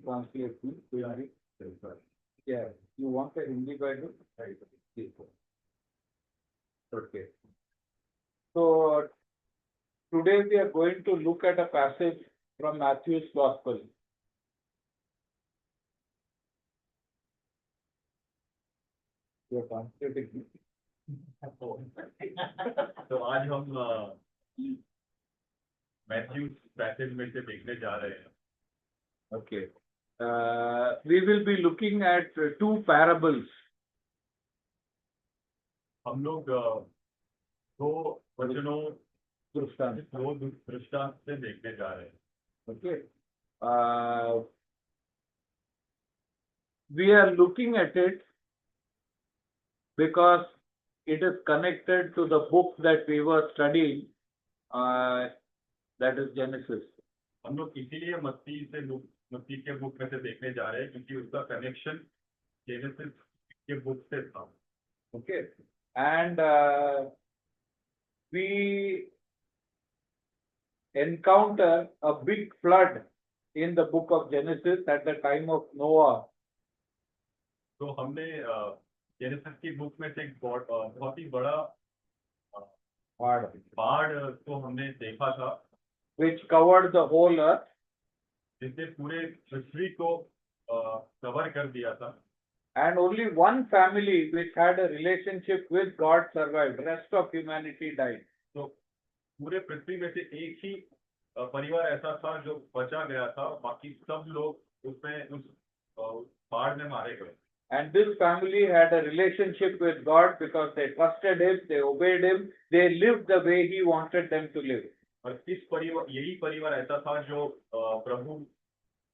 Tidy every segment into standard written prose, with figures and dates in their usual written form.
translate me. Yeah, you want a Hindi Bible? Right. Okay. So today we are going to look at a passage from Matthew's Gospel. You are translating me. तो आज हम Matthew passage में से देखने जा रहे हैं. Okay. We will be looking at two parables. हम लोग दो वचनों दो दृष्टांत से देखने जा रहे हैं. Okay. We are looking at it because it is connected to the book that we were studying, that is Genesis. हम लोग इसीलिए मत्ती के बुक में से देखने जा रहे हैं क्योंकि उसका कनेक्शन जेनेसिस के बुक से था. Okay. And we encounter a big flood in the book of Genesis at the time of Noah. तो हमने जेनेसिस की बुक में से एक बहुत ही बड़ा बाढ़ को हमने देखा था, which covered the whole earth. जिसने पूरे पृथ्वी को कवर कर दिया था. And only one family which had a relationship with God survived. Rest of humanity died. तो पूरे पृथ्वी में से एक ही परिवार ऐसा था जो बचा गया था, बाकी सब लोग उसमें उस बाढ़ में मारे गए. And this family had a relationship with God because they trusted Him, they obeyed Him, they lived the way He wanted them to live. और यही परिवार ऐसा था जो प्रभु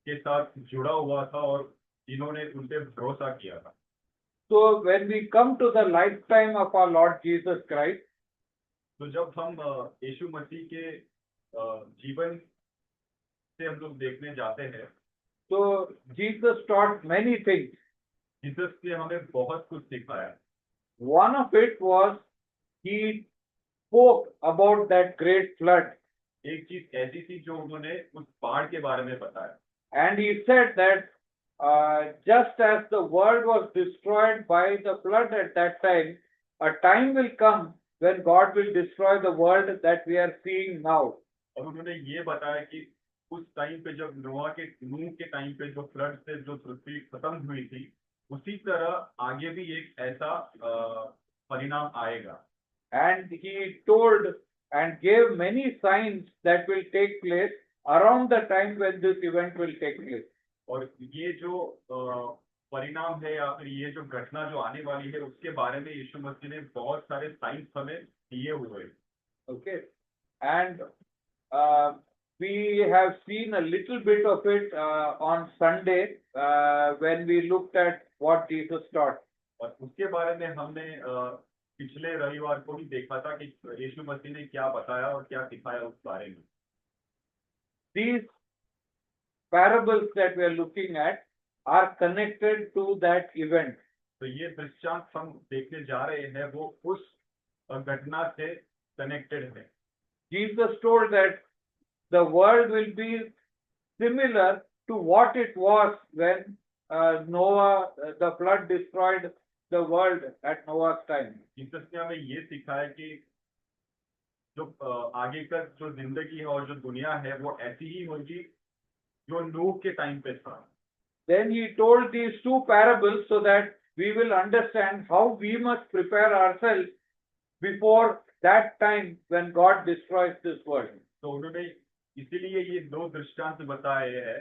के साथ जुड़ा हुआ था और इन्होंने उन पे भरोसा किया था. So when we come to the lifetime of our Lord Jesus Christ, तो जब हम यीशु मसीह के जीवन से हम लोग देखने जाते हैं, so Jesus taught many things. Jesus ने हमें बहुत कुछ सिखाया. One of it was He spoke about that great flood. एक चीज ऐसी थी जो उन्होंने उस बाढ़ के बारे में बताया. And He said that just as the world was destroyed by the flood at that time, a time will come when God will destroy the world that we are seeing now. और उन्होंने ये बताया कि उस time पे जब नूह के time पे जो फ्लड से जो पृथ्वी खत्म हुई थी, उसी तरह आगे भी एक ऐसा परिणाम आएगा. And He told and gave many signs that will take place around the time when this event will take place. और ये जो परिणाम है या फिर ये जो घटना जो आने वाली है उसके बारे में यीशु मसीह ने बहुत सारे साइंस हमें दिए हुए. Okay. And we have seen a little bit of it on Sunday when we looked at what Jesus taught. और उसके बारे में हमने पिछले रविवार को भी देखा था कि यीशु मसीह ने क्या बताया और क्या सिखाया उस बारे में. These parables that we are looking at are connected to that event. तो ये दृष्टांत हम देखने जा रहे हैं वो उस घटना से कनेक्टेड है. Jesus told that the world will be similar to what it was when the flood destroyed the world at Noah's time. Jesus ने हमें ये सिखाया कि जो आगे का जो जिंदगी है और जो दुनिया है वो ऐसी ही होगी जो नूह के टाइम पे था. Then He told these two parables so that we will understand how we must prepare ourselves before that time when God destroys this world. तो उन्होंने इसीलिए ये दो दृष्टांत बताए हैं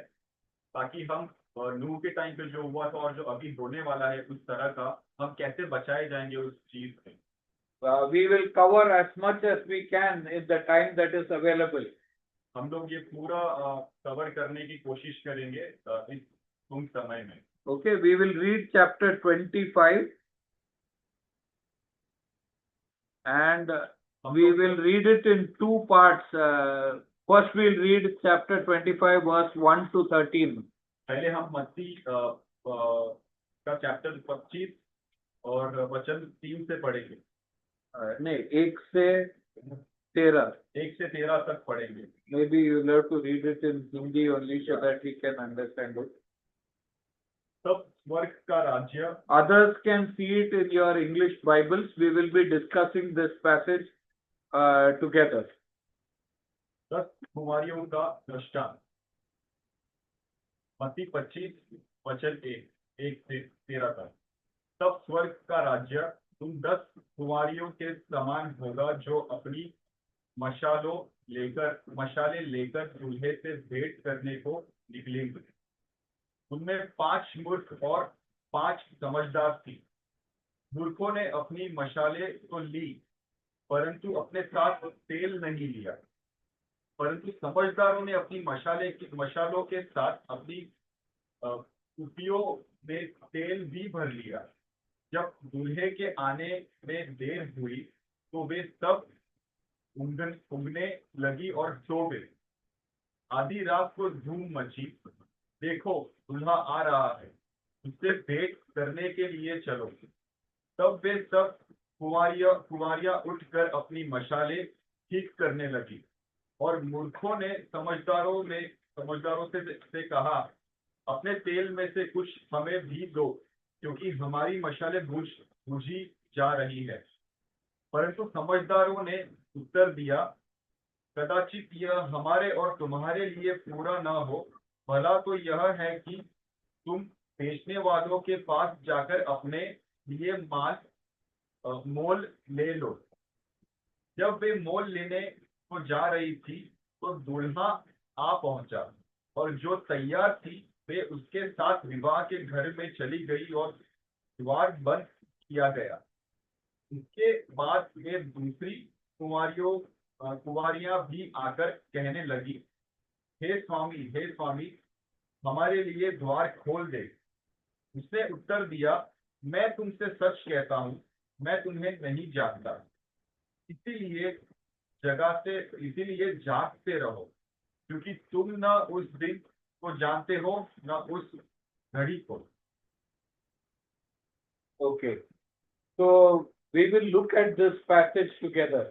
ताकि हम नूह के टाइम पे जो हुआ था और जो अभी होने वाला है उस तरह का हम कैसे बचाए जाएंगे उस चीज से. We will cover as much as we can in the time that is available. हम लोग ये पूरा कवर करने की कोशिश करेंगे इस कम समय में. Okay, we will read chapter 25 and we will read it in two parts. First we'll read chapter 25 verse 1 to 13. पहले हम मत्ती का चैप्टर 25 और वचन 3 से पढ़ेंगे. नहीं, 1 से 13 तक पढ़ेंगे. Maybe you'll have to read it in Hindi only so that he can understand it. तब स्वर्ग का राज्य, Others can see it in your English Bibles. We will be discussing this passage together. 10 कुमारियों का दृष्टांत। मत्ती 25 वचन 1 से 13 तक। तब स्वर्ग का राज्य तुम 10 कुमारियों के समान होगा जो अपनी मशाले लेकर दूल्हे से भेंट करने को निकलेंगे। उनमें 5 मूर्ख और 5 समझदार थी। मूर्खों ने अपनी मशाले तो ली, परंतु अपने साथ तेल नहीं लिया। परंतु समझदारों ने अपनी मशालों के साथ अपनी कुपियों में तेल भी भर लिया। जब दूल्हे के आने में देर हुई तो वे सब उगने लगी और सो गए। आधी रात को धूम मची, देखो दूल्हा आ रहा है, उससे भेंट करने के लिए चलो। तब वे सब कुंवारियां उठकर अपनी मशाले ठीक करने लगी। और मूर्खों ने समझदारों से कहा, अपने तेल में से कुछ हमें भी दो, क्योंकि हमारी मशाले बुझी जा रही है। परंतु समझदारों ने उत्तर दिया, कदाचित यह हमारे और तुम्हारे लिए पूरा न हो, भला तो यह है कि तुम बेचने वालों के पास जाकर अपने लिए मोल ले लो। जब वे मोल लेने को जा रही थी तो दूल्हा आ पहुंचा, और जो तैयार थी वे उसके साथ विवाह के घर में चली गई और द्वार बंद किया गया। इसके बाद वे दूसरी कुंवारियां भी आकर कहने लगी, हे स्वामी, हमारे लिए द्वार खोल दे। उसने उत्तर दिया, मैं तुमसे सच कहता हूँ, मैं तुम्हें नहीं जानता। इसीलिए जागते रहो, क्योंकि तुम न उस दिन को जानते हो न उस घड़ी को। Okay. So we will look at this passage together.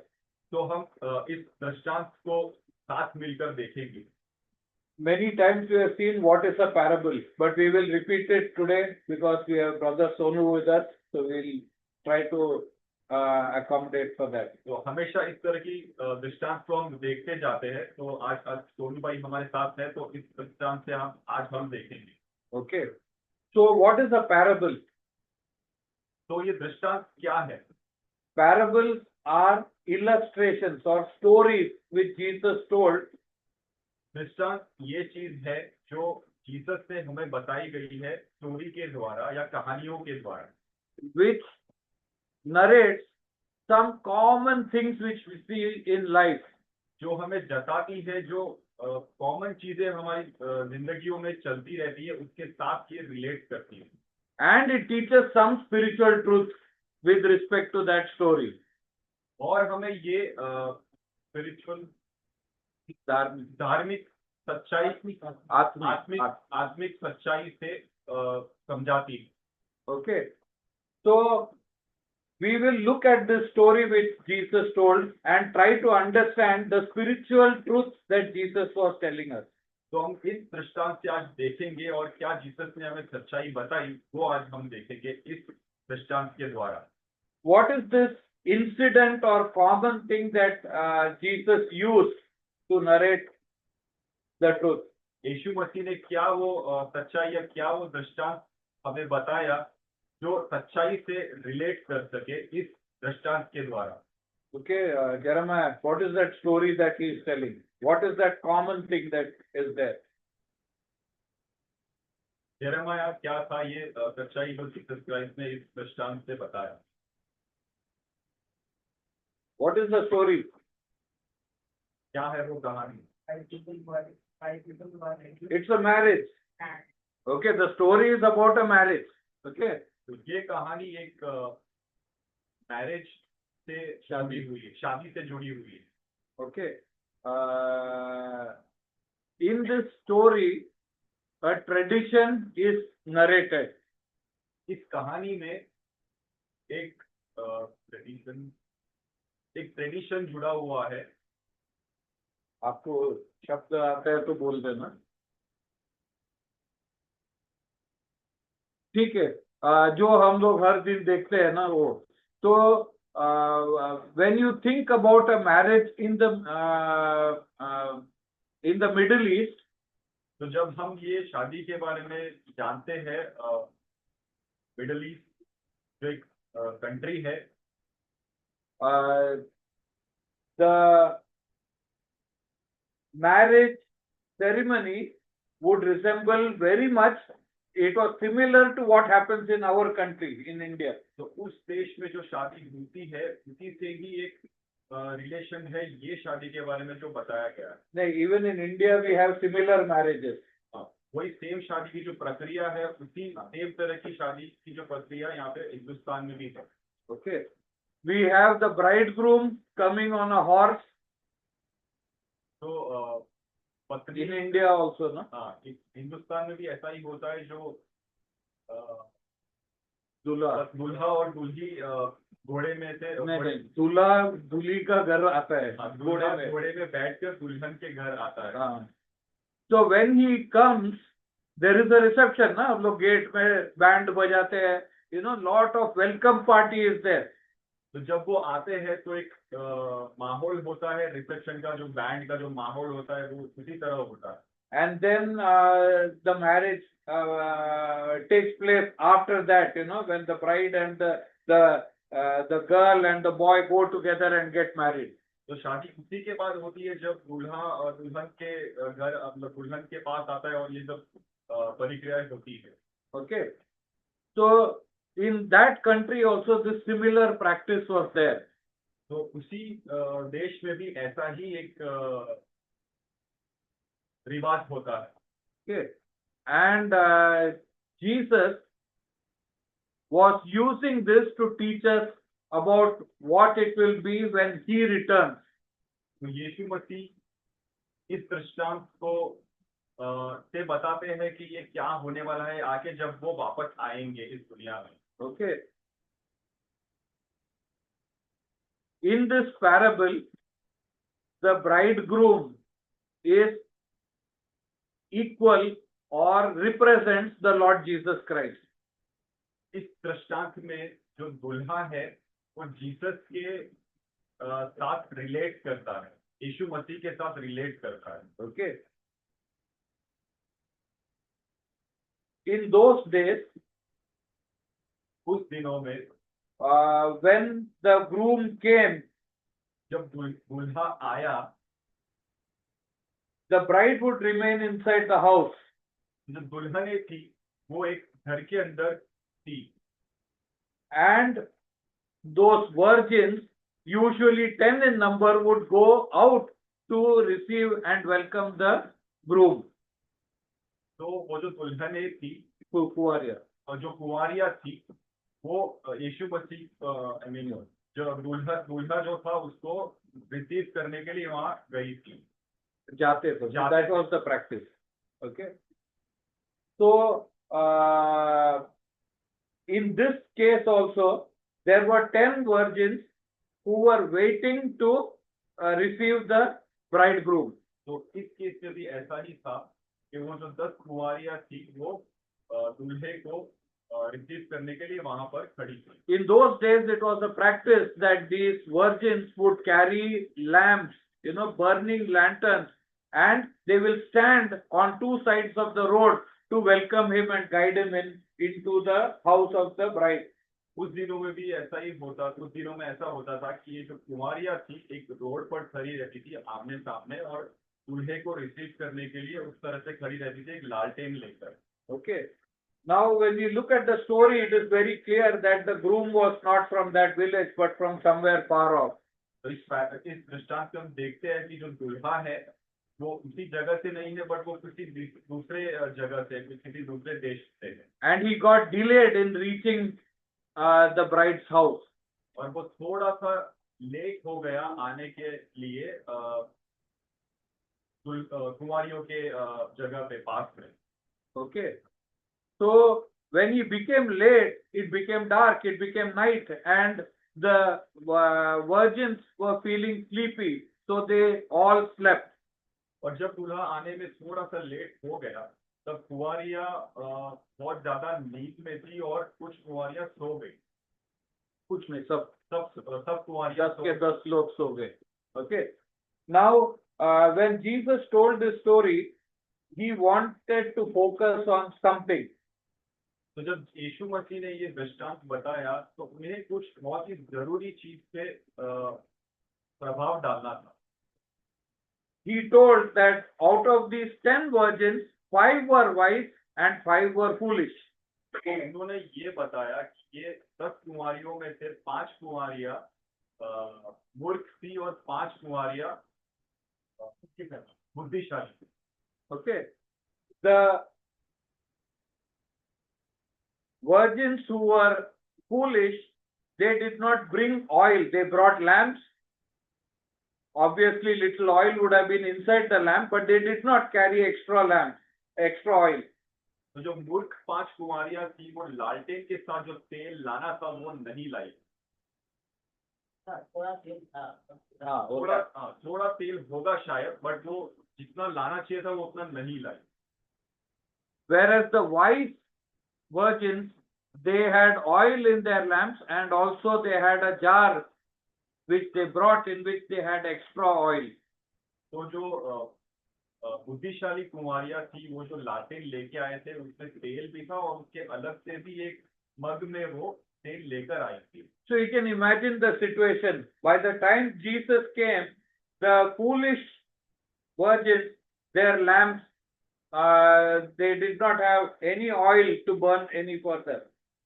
तो हम इस दृष्टांत को साथ मिलकर देखेंगे। Many times we have seen what is a parable, but we will repeat it today because we have brother Sonu with us, so we'll try to accommodate for that. तो हमेशा इस तरह की दृष्टांत को हम देखते जाते हैं। तो आज सोनू भाई हमारे साथ है, तो इस दृष्टांत से हम देखेंगे। Okay. So what is a parable? तो ये दृष्टांत क्या है? Parables are illustrations or stories which Jesus told. दृष्टांत ये चीज है जो जीसस से हमें बताई गई है स्टोरी के द्वारा या कहानियों के द्वारा, which narrates some common things which we see in life. जो हमें जताती है जो कॉमन चीजें हमारी जिंदगियों में चलती रहती है, उसके साथ ये रिलेट करती है। And it teaches some spiritual truth with respect to that story. और हमें ये स्पिरिचुअल धार्मिक सच्चाई आत्मिक सच्चाई से समझाती है। Okay. So we will look at this story which Jesus told and try to understand the spiritual truth that Jesus was telling us. तो हम इस दृष्टांत से आज देखेंगे, और क्या जीसस ने हमें सच्चाई बताई वो आज हम देखेंगे इस दृष्टांत के द्वारा। What is this incident or common thing that Jesus used to narrate the truth? यीशु मसीह ने क्या वो सच्चाई या क्या वो दृष्टांत हमें बताया जो सच्चाई से रिलेट कर सके इस दृष्टांत के द्वारा। Okay, Jeremiah, what is that story that he is telling? What is that common thing that is there? यिर्मयाह क्या था ये सच्चाई जो जीसस क्राइस्ट ने इस दृष्टांत से बताया? What is the story? क्या है वो कहानी? It's a marriage. Okay, the story is about a marriage. Okay. तो ये कहानी एक मैरिज से शादी हुई है, शादी से जुड़ी हुई है। Okay. In this story, a tradition is narrated. इस कहानी में एक ट्रेडिशन जुड़ा हुआ है। आपको शब्द आता है तो बोल देना। ठीक है, जो हम लोग हर दिन देखते हैं ना वो, तो when you think about a marriage in the middle east, तो जब हम ये शादी के बारे में जानते हैं, मिडल ईस्ट जो एक कंट्री है, the marriage ceremony would resemble very much, it was similar to what happens in our country, in India. तो उस देश में जो शादी होती है उसी से ही एक रिलेशन है ये शादी के बारे में जो बताया गया है। नहीं, even in India we have similar marriages. हाँ, वही सेम शादी की जो प्रक्रिया है उसी सेम तरह की शादी की जो प्रक्रिया यहाँ पे हिंदुस्तान में भी है। Okay, we have the bridegroom coming on a horse तो पत्नी in India also, no? हाँ, हिंदुस्तान में भी ऐसा ही होता है, जो दूल्हा, दूल्हा और दूल्ही घोड़े में से नहीं, दूल्हा दूल्ही का घर आता है हाँ, घोड़े दूल्हा में. घोड़े में बैठकर दुल्हन के घर आता है। हाँ. So when he comes, there is a reception, ना, हम लोग गेट में बैंड बजाते हैं, you know, lot of welcome party is there. तो जब वो आते हैं तो एक माहौल होता है, रिसेप्शन का जो बैंड का जो माहौल होता है वो उसी तरह होता है। And then the marriage takes place after that, you know, when the bride and the girl and the boy go together and get married. तो शादी उसी के बाद होती है जब दूल्हा और दुल्हन के घर मतलब दुल्हन के पास आता है और ये सब प्रक्रिया होती है। Okay, so in that country also this similar practice was there. तो उसी देश में भी ऐसा ही एक रिवाज होता है। Okay, and Jesus was using this to teach us about what it will be when he returns. तो यीशु मसीह इस दृष्टांत को से बताते हैं कि ये क्या होने वाला है आगे जब वो वापस आएंगे इस दुनिया में। Okay, in this parable, the bridegroom is equal or represents the Lord Jesus Christ. इस दृष्टांत में जो दुल्हा है वो जीसस के साथ रिलेट करता है, यीशु मसीह के साथ रिलेट करता है। Okay, in those days, उस दिनों में when the groom came, जब दुल्हा आया, the bride would remain inside the house. जो दुल्हने थी वो एक घर के अंदर थी, And those virgins, usually 10 in number, would go out to receive and welcome the groom. तो वो जो दुल्हने थी कुंवारिया. और जो कुंवारियां थी वो यीशु मसीह आई मीन जो दूल्हा जो था उसको रिसीव करने के लिए वहां गई थी, जाते थे. जाते That was the practice. Okay. So in this case also, there were 10 virgins who were waiting to receive the bridegroom. तो इस केस में भी ऐसा ही था कि वो जो 10 कुंवारियां थी वो दूल्हे को रिसीव करने के लिए वहां पर खड़ी थी। In those days, it was a practice that these virgins would carry lamps, you know, burning lanterns, and they will stand on two sides of the road to welcome him and guide him into the house of the bride. उस दिनों में भी ऐसा ही होता, उस दिनों में ऐसा होता था कि ये जो कुंवारियां थी एक रोड पर खड़ी रहती थी आमने सामने और दूल्हे को रिसीव करने के लिए उस तरह से खड़ी रहती थी एक लालटेन लेकर। Okay. Now, when you look at the story, it is very clear that the groom was not from that village, but from somewhere far off. तो इस दृष्टांत में हम देखते हैं कि जो दुल्हा है वो उसी जगह से नहीं है बट वो किसी दूसरे जगह से, किसी दूसरे देश से है। And he got delayed in reaching the bride's house. और वो थोड़ा सा लेट हो गया आने के लिए कुंवारियों के जगह पे पास में। Okay. So when he became late, it became dark, it became night, and the virgins were feeling sleepy, so they all slept. और जब दूल्हा आने में थोड़ा सा लेट हो गया तब कुंवारियां बहुत ज्यादा नींद में थी और कुछ कुंवारियां सो गई। कुछ नहीं, सब सब कुंवारियां 10 सो के गई। 10 लोग सो गए. Okay. Now, when Jesus told this story, he wanted to focus on something. तो जब यीशु मसीह ने ये दृष्टांत बताया तो उन्हें कुछ बहुत ही जरूरी चीज पे प्रभाव डालना था। He told that out of these 10 virgins, 5 were wise and 5 were foolish. तो उन्होंने ये बताया कि ये 10 कुंवारियों में से 5 कुंवारियां मूर्ख थी और 5 कुंवारियां बुद्धिशाली थी। Okay. The virgins who were foolish, they did not bring oil, they brought lamps. Obviously, little oil would have been inside the lamp, but they did not carry extra lamp, extra oil. तो जो मूर्ख 5 कुंवारियां थी वो लालटेन के साथ जो तेल लाना था वो नहीं लाई। थोड़ा थोड़ा तेल होगा शायद, बट वो जितना लाना चाहिए था वो उतना नहीं लाई। Whereas the wise virgins, they had oil in their lamps and also they had a jar which they brought in which they had extra oil. तो जो बुद्धिशाली कुंवारियां थी वो जो लालटेन लेके आए थे उसमें तेल भी था और उसके अलग से भी एक मग में वो तेल लेकर आई थी। So you can imagine the situation. By the time Jesus came, the foolish virgins, their lamps, they did not have any oil to burn any further.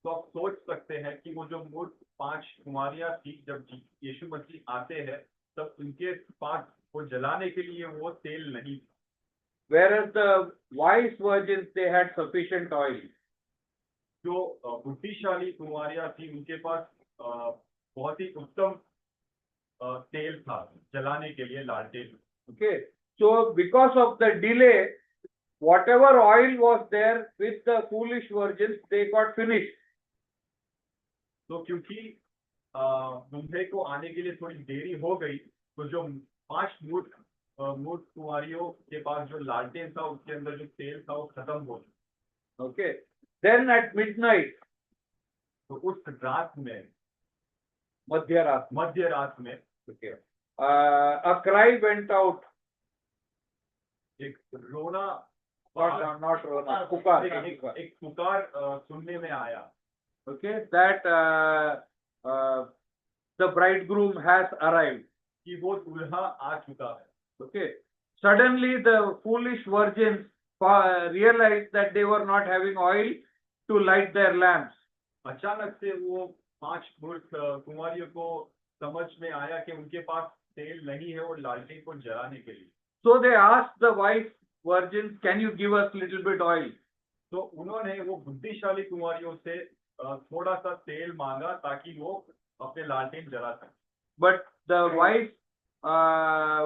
तो आप सोच सकते हैं कि वो जो मूर्ख 5 कुंवारियां थी जब यीशु मसीह आते हैं तब उनके पास वो जलाने के लिए वो तेल नहीं था। Whereas the wise virgins, they had sufficient oil. जो बुद्धिशाली कुंवारियां थी उनके पास बहुत ही उत्तम तेल था जलाने के लिए, लालटेन। Okay. So because of the delay, whatever oil was there with the foolish virgins, they got finished. तो क्योंकि दूल्हे को आने के लिए थोड़ी देरी हो गई तो जो 5 मूर्ख कुंवारियों के पास जो लालटेन था उसके अंदर जो तेल था वो खत्म हो गया। Okay. Then at midnight, तो उस रात में, मध्य रात में, okay, a cry went out. एक रोना, not rona, पुकार, एक पुकार सुनने में आया। Okay, that the bridegroom has arrived. कि वो दूल्हा आ चुका है। Okay. Suddenly the foolish virgins realized that they were not having oil to light their lamps. अचानक से वो 5 मूर्ख कुंवारियों को समझ में आया कि उनके पास तेल नहीं है और लालटेन को जलाने के लिए। So they asked the wise virgins, "Can you give us little bit oil?" तो उन्होंने वो बुद्धिशाली कुंवारियों से थोड़ा सा तेल मांगा ताकि वो अपने लालटेन जला सकें। But the wise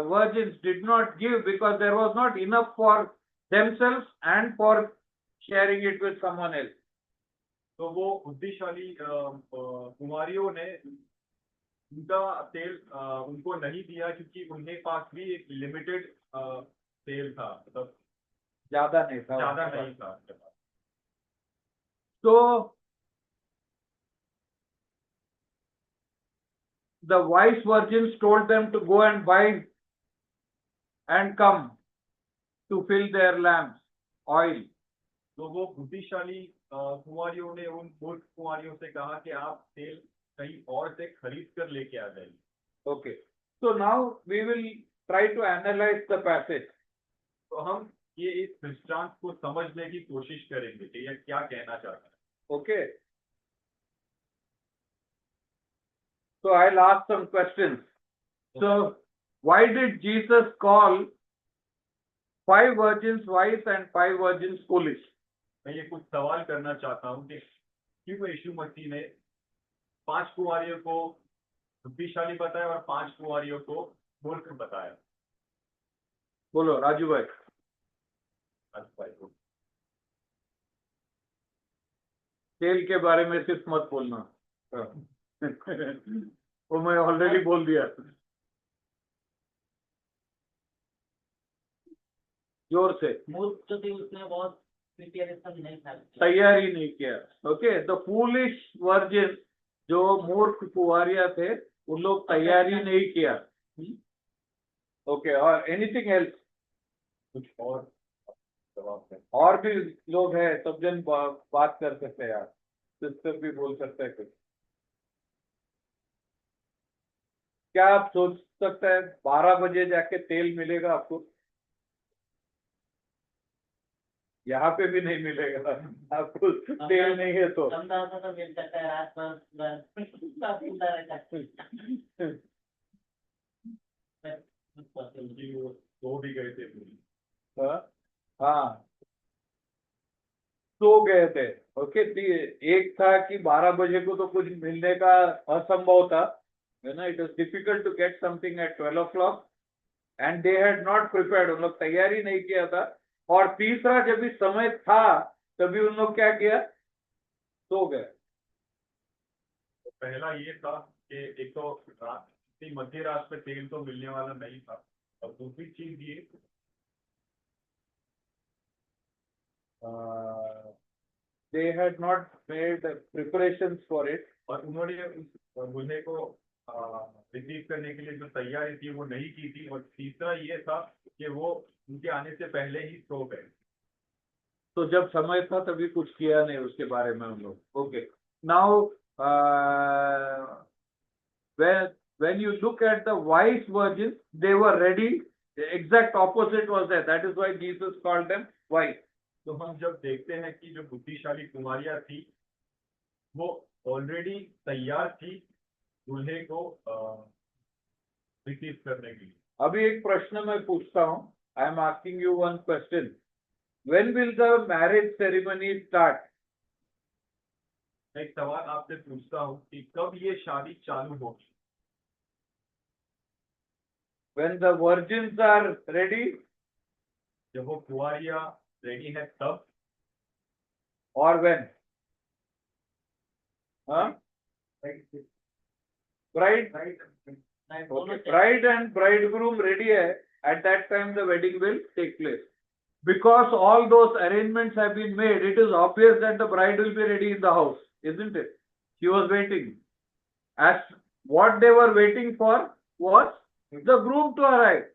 virgins did not give because there was not enough for themselves and for sharing it with someone else. तो वो बुद्धिशाली कुंवारियों ने उनका तेल उनको नहीं दिया क्योंकि उनके पास भी एक लिमिटेड तेल था, मतलब ज्यादा नहीं था। So the wise virgins told them to go and buy and come to fill their lamps oil. तो वो बुद्धिशाली कुंवारियों ने उन मूर्ख कुंवारियों से कहा कि आप तेल कहीं और से खरीद कर लेके आ जाइए। Okay. So now we will try to analyze the passage. तो हम ये इस दृष्टांत को समझने की कोशिश करेंगे कि यह क्या कहना चाहता है। Okay. So I'll ask some questions. So why did Jesus call 5 virgins wise and 5 virgins foolish? मैं ये कुछ सवाल करना चाहता हूँ कि क्यों यीशु मसीह ने 5 कुंवारियों को बुद्धिशाली बताया और 5 कुंवारियों को मूर्ख बताया। बोलो राजू भाई। तेल के बारे में सिर्फ मत बोलना। वो मैं ऑलरेडी बोल दिया। जोर से। मूर्ख जो थी उसने बहुत प्रिपरेशन नहीं था। तैयारी नहीं किया. ओके, द फूलिश वर्जिन, जो मूर्ख कुंवारियां थे, उन लोग तैयारी नहीं किया. ओके, और एनीथिंग एल्स? कुछ और जवाब है? और भी लोग हैं, सब जन बात कर सकते हैं यार, सिस्टर भी बोल सकते हैं कुछ. क्या आप सोच सकते हैं 12 बजे जाके तेल मिलेगा आपको? यहाँ पे भी नहीं मिलेगा आपको, तेल नहीं है तो. अहमदाबाद में तो मिल सकता है रात भर पूरा रहता है। क्योंकि वो सो भी गए थे पूरी। हाँ, सो गए थे. ओके, एक था कि 12 बजे को तो कुछ मिलने का असंभव था, है ना. It is difficult to get something at 12 o'clock and they had not prepared. उन लोग तैयारी नहीं किया था. और तीसरा, जब भी समय था तभी उन लोग क्या किया? सो गए. तो पहला ये था कि एक तो रात इतनी मध्य रात में तेल तो मिलने वाला नहीं था, और दूसरी चीज ये दे had not made preparations for it. और उन्होंने उस दूल्हे को रिसीव करने के लिए जो तैयारी थी वो नहीं की थी। और तीसरा ये था कि वो उनके आने से पहले ही सो गए। तो जब समय था तभी कुछ किया नहीं उसके बारे में हम लोग. Okay, now when you look at the wise virgins, they were ready. The exact opposite was there. That is why Jesus called them wise. तो हम जब देखते हैं कि जो बुद्धिशाली कुमारियां थी वो ऑलरेडी तैयार थी दूल्हे को रिसीव करने के लिए। अभी एक प्रश्न मैं पूछता हूँ. I am asking you one question. When will the marriage ceremony start? एक सवाल आपसे पूछता हूँ कि कब ये शादी चालू होगी? When the virgins are ready, जब वो कुंवारियां रेडी है तब, or when? Huh? Bride? Okay. Bride and bridegroom ready hai. At that time the wedding will take place. Because all those arrangements have been made, it is obvious that the bride will be ready in the house, isn't it? She was waiting. As what they were waiting for was the groom to arrive.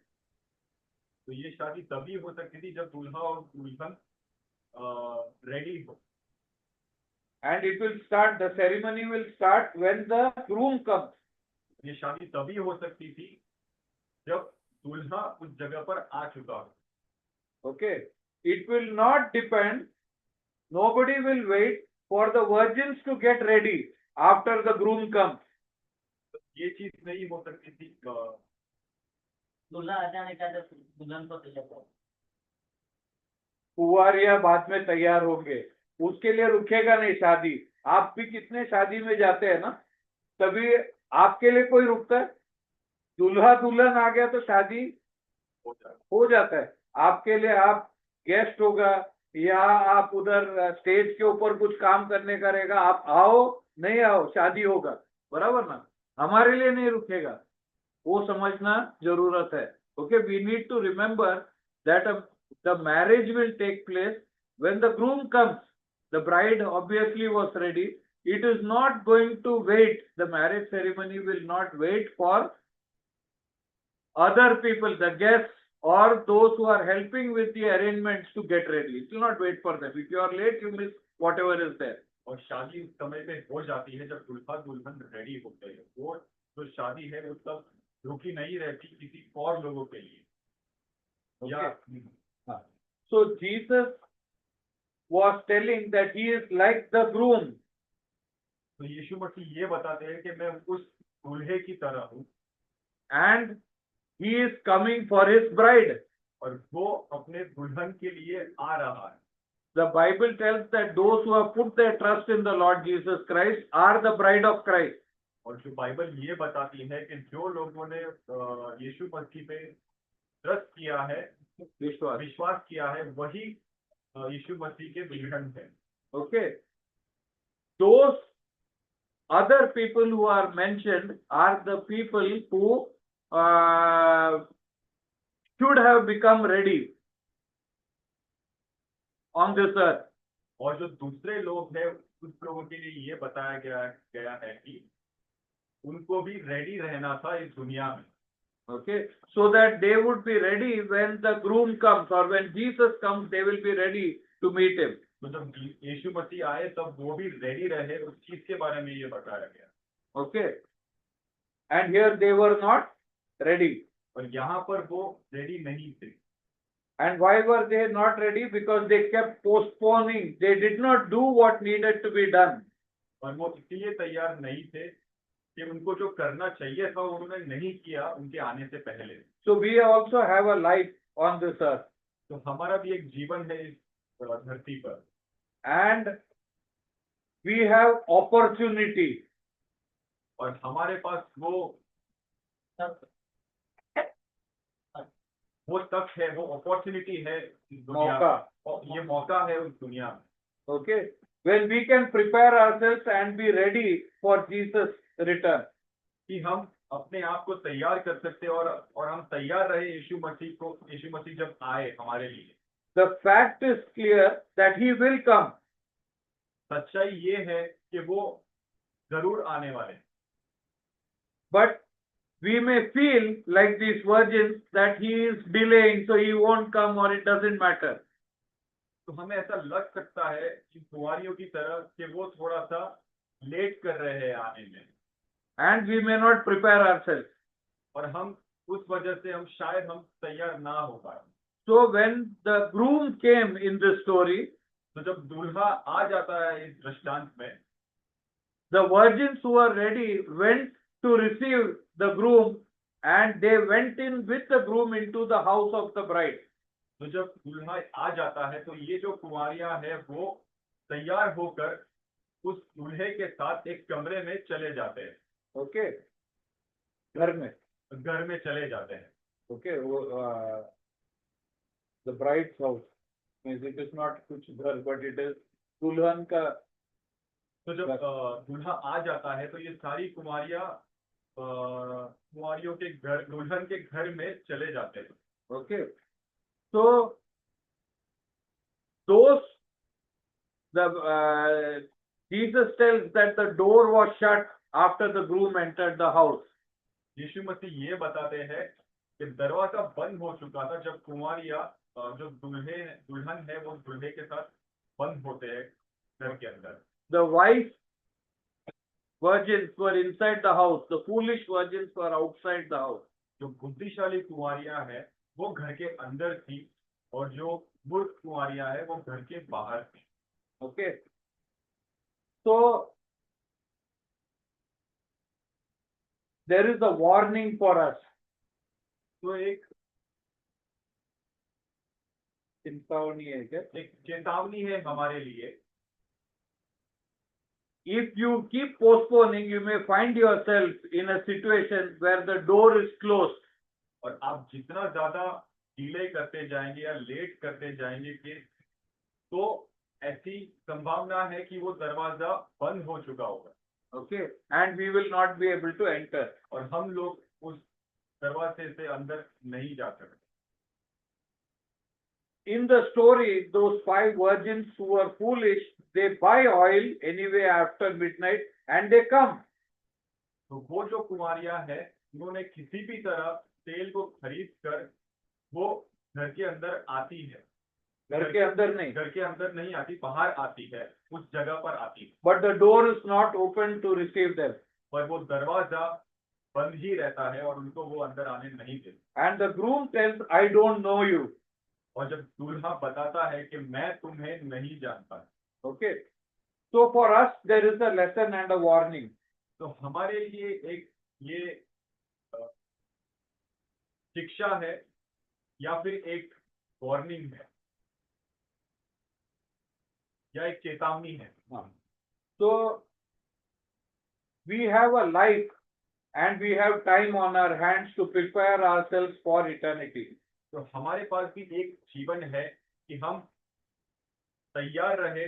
तो ये शादी तभी हो सकती थी जब दूल्हा और दुल्हन रेडी हो। And it will start, the ceremony will start when the groom comes. ये शादी तभी हो सकती थी जब दूल्हा उस जगह पर आ चुका हो। Okay. It will not depend, nobody will wait for the virgins to get ready after the groom comes. ये चीज नहीं हो सकती थी दूल्हा आ जाने का जब दुल्हन को तैयार करो। कुंवारियां बाद में तैयार होंगे, उसके लिए रुकेगा नहीं शादी. आप भी कितने शादी में जाते हैं ना, तभी आपके लिए कोई रुकता है? दूल्हा दुल्हन आ गया तो शादी हो जाता है. आपके लिए आप गेस्ट होगा या आप उधर स्टेज के ऊपर कुछ काम करने का रहेगा, आप आओ नहीं आओ शादी होगा, बराबर ना. हमारे लिए नहीं रुकेगा, वो समझना जरूरत है. Okay, we need to remember that the marriage will take place when the groom comes. The bride obviously was ready. It is not going to wait. The marriage ceremony will not wait for other people, the guests or those who are helping with the arrangements to get ready. It will not wait for them. If you are late, you miss whatever is there. और शादी उस समय पे हो जाती है जब दूल्हा दुल्हन रेडी होते हैं। वो जो शादी है वो तब रुकी नहीं रहती किसी और लोगों के लिए। Okay. So Jesus was telling that he is like the groom. तो यीशु मसीह ये बताते हैं कि मैं उस दूल्हे की तरह हूँ And he is coming for his bride. और वो अपने दुल्हन के लिए आ रहा है। The Bible tells that those who have put their trust in the Lord Jesus Christ are the bride of Christ. और जो बाइबल ये बताती है कि जो लोगों ने यीशु मसीह पे ट्रस्ट किया है, विश्वास किया है, वही यीशु मसीह के दुल्हन है। Okay. Those other people who are mentioned are the people who should have become ready. on this earth. और जो दूसरे लोग हैं उस लोगों के लिए ये बताया गया है कि उनको भी रेडी रहना था इस दुनिया में, Okay, so that they would be ready when the groom comes or when Jesus comes, they will be ready to meet him. तो जब यीशु मसीह आए तब वो भी रेडी रहे, उस चीज के बारे में ये बताया गया। Okay, and here they were not ready. और यहाँ पर वो रेडी नहीं थे। And why were they not ready? Because they kept postponing. They did not do what needed to be done. और वो इसलिए तैयार नहीं थे कि उनको जो करना चाहिए था उन्होंने नहीं किया उनके आने से पहले। So we also have a life on this earth. तो हमारा भी एक जीवन है इस धरती पर, And we have opportunity. और हमारे पास वो तक है, वो अपॉर्चुनिटी है इस दुनिया मौका. में, और ये मौका है उस दुनिया में, Okay, when we can prepare ourselves and be ready for Jesus' return. कि हम अपने आप को तैयार कर सकते हैं और हम तैयार रहे यीशु मसीह जब आए हमारे लिए। The fact is clear that he will come. सच्चाई ये है कि वो जरूर आने वाले हैं। But we may feel like these virgins that he is delaying, so he won't come or it doesn't matter. तो हमें ऐसा लग सकता है कि कुंवारियों की तरह कि वो थोड़ा सा लेट कर रहे हैं आने में, And we may not prepare ourselves. और हम उस वजह से हम शायद तैयार ना हो पाए। So when the groom came in this story, तो जब दूल्हा आ जाता है इस दृष्टांत में, the virgins who were ready went to receive the groom and they went in with the groom into the house of the bride. तो जब दूल्हा आ जाता है तो ये जो कुंवारियां हैं वो तैयार होकर उस दूल्हे के साथ एक कमरे में चले जाते हैं। Okay, घर में चले जाते हैं। Okay, the bride's house means it is not कुछ घर, but it is दुल्हन का. तो जब दूल्हा आ जाता है तो ये सारी कुंवारियों के घर, दुल्हन के घर में चले जाते हैं। Okay, so those Jesus tells that the door was shut after the groom entered the house. यीशु मसीह ये बताते हैं कि दरवाजा बंद हो चुका था जब कुंवारियां जो दुल्हन है वो दूल्हे के साथ बंद होते हैं घर के अंदर। The wise virgins were inside the house. The foolish virgins were outside the house. जो बुद्धिशाली कुंवारियां हैं वो घर के अंदर थी और जो मूर्ख कुंवारियां हैं वो घर के बाहर थी। Okay. So there is a warning for us. तो एक चेतावनी है क्या? एक चेतावनी है हमारे लिए। If you keep postponing, you may find yourself in a situation where the door is closed. और आप जितना ज्यादा डिले करते जाएंगे या लेट करते जाएंगे कि तो ऐसी संभावना है कि वो दरवाजा बंद हो चुका होगा। Okay, and we will not be able to enter. और हम लोग उस दरवाजे से अंदर नहीं जा सकते। In the story, those 5 virgins who were foolish, they buy oil anyway after midnight and they come. तो वो जो कुंवारियां हैं उन्होंने किसी भी तरह तेल को खरीद कर वो घर के अंदर आती है। घर के अंदर नहीं आती, बाहर आती है, उस जगह पर आती है। But the door is not open to receive them. पर वो दरवाजा बंद ही रहता है और उनको वो अंदर आने नहीं देते। And the groom tells, I don't know you. और जब दूल्हा बताता है कि मैं तुम्हें नहीं जानता। Okay. So for us, there is a lesson and a warning. तो हमारे लिए एक ये शिक्षा है या फिर एक वार्निंग है या एक चेतावनी है। So we have a life and we have time on our hands to prepare ourselves for eternity. तो हमारे पास भी एक जीवन है कि हम तैयार रहे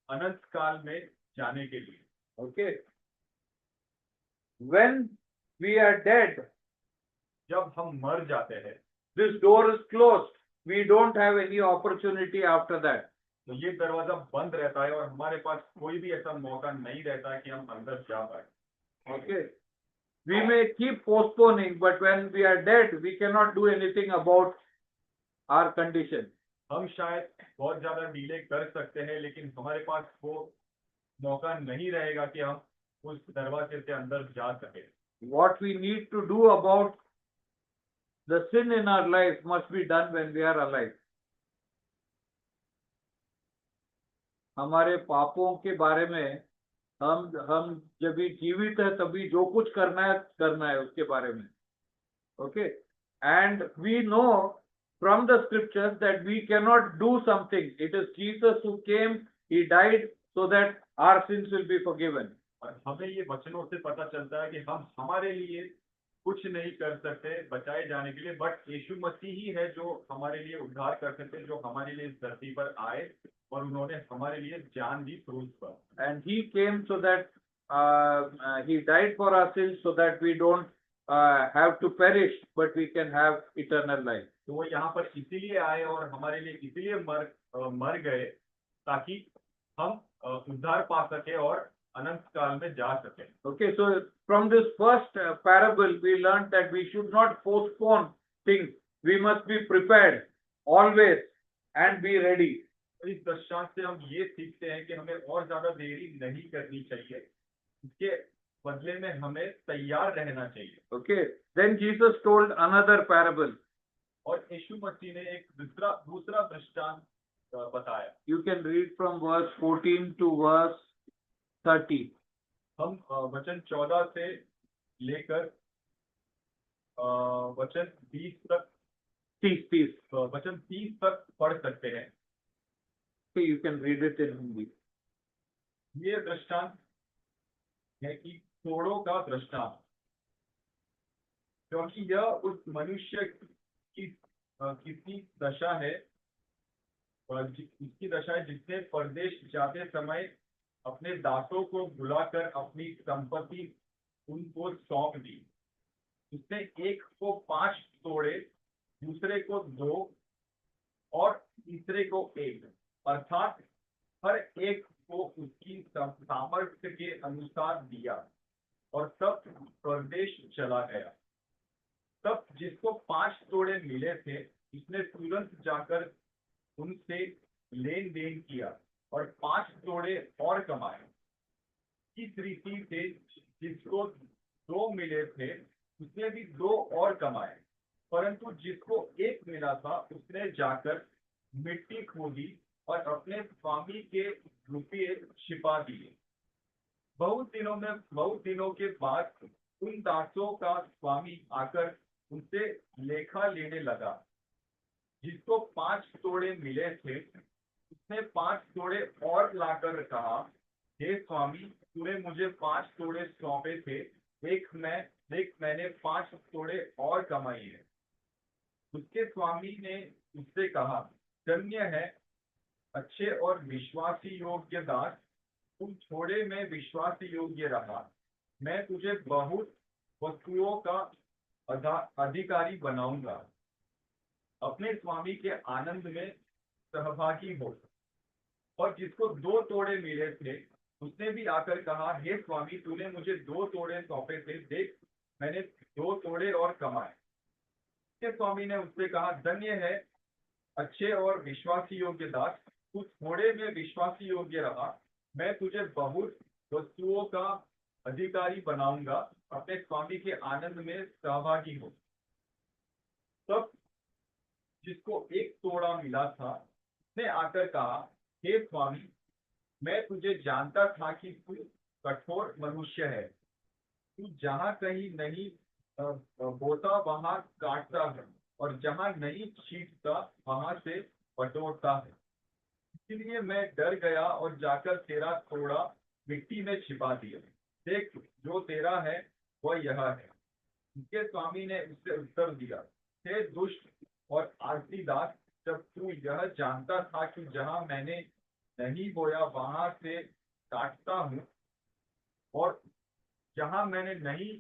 अनंत काल में जाने के लिए। Okay. When we are dead, जब हम मर जाते हैं this door is closed. we don't have any opportunity after that. तो ये दरवाजा बंद रहता है और हमारे पास कोई भी ऐसा मौका नहीं रहता है कि हम अंदर जा पाए. Okay. We may keep postponing, but when we are dead, we cannot do anything about our condition. हम शायद बहुत ज्यादा डिले कर सकते हैं, लेकिन हमारे पास वो मौका नहीं रहेगा कि हम उस दरवाजे से अंदर जा सके. What we need to do about the sin in our life must be done when we are alive. हमारे पापों के बारे में हम जब भी जीवित है तभी जो कुछ करना है उसके बारे में. Okay. And we know from the scriptures that we cannot do something. It is Jesus who came, he died so that our sins will be forgiven. और हमें ये वचनों से पता चलता है कि हम हमारे लिए कुछ नहीं कर सकते बचाए जाने के लिए, बट यीशु मसीह ही है जो हमारे लिए उद्धार कर सकते, जो हमारे लिए इस धरती पर आए और उन्होंने हमारे लिए जान दी क्रूस पर. And he came so that he died for our sins so that we don't have to perish, but we can have eternal life. तो वो यहाँ पर इसीलिए आए और हमारे लिए इसीलिए मर गए ताकि हम उद्धार पा सके और अनंत काल में जा सके. Okay, so from this first parable, we learned that we should not postpone things. We must be prepared always and be ready. इस दृष्टांत से हम ये सीखते हैं कि हमें और ज्यादा देरी नहीं करनी चाहिए, इसके बदले में हमें तैयार रहना चाहिए. Okay, then Jesus told another parable. और यीशु मसीह ने एक दूसरा दृष्टांत बताया. You can read from verse 14 to verse 30. हम वचन 14 से लेकर वचन 20 तक 30. वचन 30 तक पढ़ सकते हैं. Okay, you can read it in Hindi. ये दृष्टांत है कि तोड़ों का दृष्टांत, क्योंकि यह उस मनुष्य की दशा है, इसकी दशा है जिसने परदेश जाते समय अपने दासों को बुलाकर अपनी संपत्ति उनको सौंप दी. उसने एक को 5 तोड़े, दूसरे को 2 और तीसरे को 1, अर्थात हर एक को उसकी सामर्थ्य के अनुसार दिया और तब परदेश चला गया. तब जिसको 5 तोड़े मिले थे उसने तुरंत जाकर उनसे लेन देन किया और 5 तोड़े और कमाए. इस रीति से जिसको 2 मिले थे उसने भी 2 और कमाए, परंतु जिसको 1 मिला था उसने जाकर मिट्टी खोदी और अपने स्वामी के रुपये छिपा दिए. बहुत दिनों के बाद उन दासों का स्वामी आकर उनसे लेखा लेने लगा. जिसको 5 तोड़े मिले थे उसने 5 तोड़े और लाकर कहा, हे स्वामी, तूने मुझे 5 तोड़े सौंपे थे, देख मैंने 5 तोड़े और कमाई है. उसके स्वामी ने उससे कहा, धन्य है अच्छे और विश्वासी योग्य दास, तुम थोड़े में विश्वासी योग्य रहा, मैं तुझे बहुत वस्तुओं का अधिकारी बनाऊंगा. अपने स्वामी के आनंद में सहभागी हो. और जिसको 2 तोड़े मिले थे उसने भी आकर कहा, हे स्वामी, तूने मुझे 2 तोड़े सौंपे थे, देख मैंने 2 तोड़े और कमाए. उसके स्वामी ने उससे कहा, धन्य है अच्छे और विश्वासी योग्य दास, तू थोड़े में विश्वासी योग्य रहा, मैं तुझे बहुत वस्तुओं का अधिकारी बनाऊंगा, अपने स्वामी के आनंद में सहभागी हो. तब जिसको 1 तोड़ा मिला था उसने आकर कहा, हे स्वामी, मैं तुझे जानता था कि तू कठोर मनुष्य है, तू जहाँ कहीं नहीं बोता वहाँ काटता है और जहाँ नहीं छींटता वहाँ से बटोरता है. इसलिए मैं डर गया और जाकर तेरा तोड़ा मिट्टी में छिपा दिया. देख, जो तेरा है वह यह है. उसके स्वामी ने उससे उत्तर दिया, हे दुष्ट और आलसी दास, जब तू यह जानता था कि जहाँ मैंने नहीं बोया वहां से काटता हूँ और जहाँ मैंने नहीं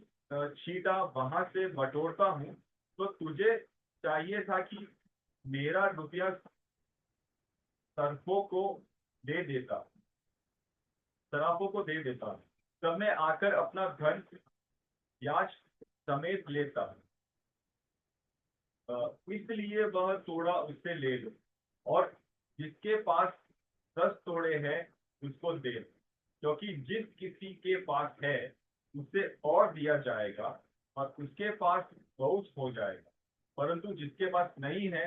छीटा वहां से बटोरता हूँ, तो तुझे चाहिए था कि मेरा रुपया सरफों को दे देता, सराफों को दे देता, तब मैं आकर अपना धन ब्याज समेत लेता। इसलिए वह तोड़ा उससे ले लो, और जिसके पास 10 तोड़े हैं उसको दे, क्योंकि जिस किसी के पास है उसे और दिया जाएगा और उसके पास बहुत हो जाएगा, परंतु जिसके पास नहीं है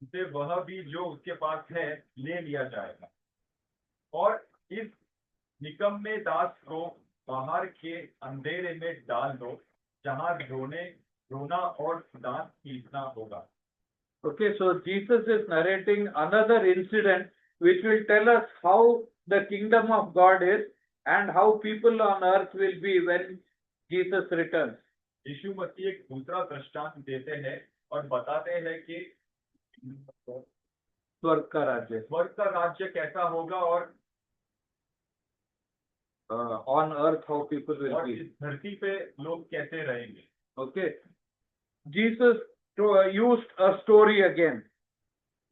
उसे वह भी जो उसके पास है ले लिया जाएगा। और इस निकम्मे दास को बाहर के अंधेरे में डाल दो, जहां रोना और दांत पीसना होगा। Okay, so Jesus is narrating another incident which will tell us how the kingdom of God is and how people on earth will be when Jesus returns. यीशु मसीह एक दूसरा दृष्टांत देते हैं और बताते हैं कि स्वर्ग का राज्य स्वर्ग का राज्य कैसा होगा और on earth how people will और be. इस धरती पे लोग कैसे रहेंगे। Okay, Jesus used a story again.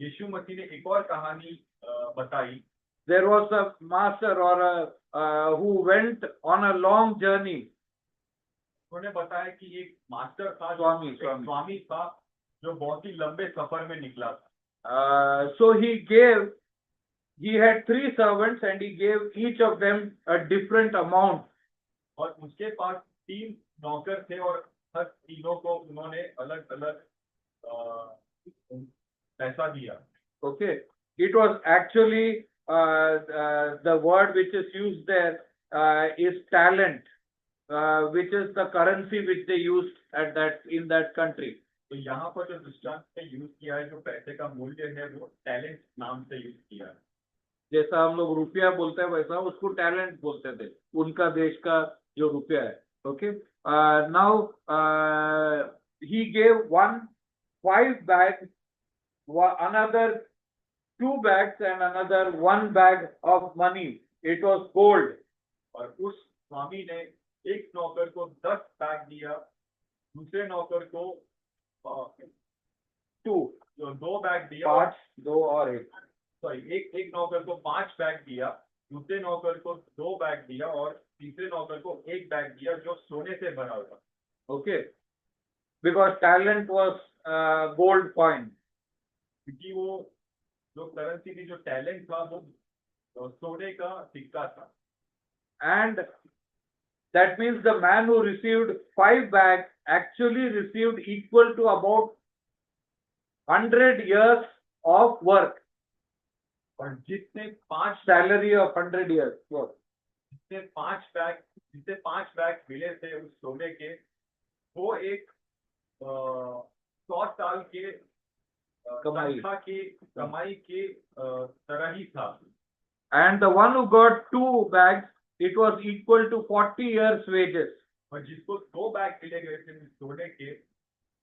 यीशु मसीह ने एक और कहानी बताई। There was a master or a who went on a long journey. उन्होंने बताया कि एक मास्टर था, स्वामी स्वामी था, जो बहुत ही लंबे सफर में निकला था। So he had 3 servants and he gave each of them a different amount. और उसके पास 3 नौकर थे और हर तीनों को उन्होंने अलग अलग पैसा दिया। Okay, it was actually the word which is used there is talent, which is the currency which they used at in that country. तो यहाँ पर जो दृष्टांत में यूज किया है, जो पैसे का मूल्य है, वो टैलेंट नाम से यूज किया है। जैसा हम लोग रुपया बोलते हैं वैसा उसको टैलेंट बोलते थे, उनका देश का जो रुपया है। Okay, now he gave 5 bags, another 2 bags and another 1 bag of money. It was gold. और उस स्वामी ने एक नौकर को 10 बैग दिया, दूसरे नौकर को 2 बैग दिया, 5, 2 और 1, सॉरी एक नौकर को 5 बैग दिया, दूसरे नौकर को 2 बैग दिया और तीसरे नौकर को 1 बैग दिया जो सोने से भरा हुआ। Okay, because talent was gold coin, क्योंकि वो जो करेंसी थी, जो टैलेंट था, वो सोने का सिक्का था। and that means the man who received 5 bags actually received equal to about 100 years of work. और जिसने 5 Salary of 100 years work. जिससे 5 बैग मिले थे उस सोने के, वो एक 100 साल के तनख्वाह की कमाई के तरह ही था। And the one who got 2 bags, it was equal to 40 years wages. और जिसको 2 बैग मिले गए थे सोने के,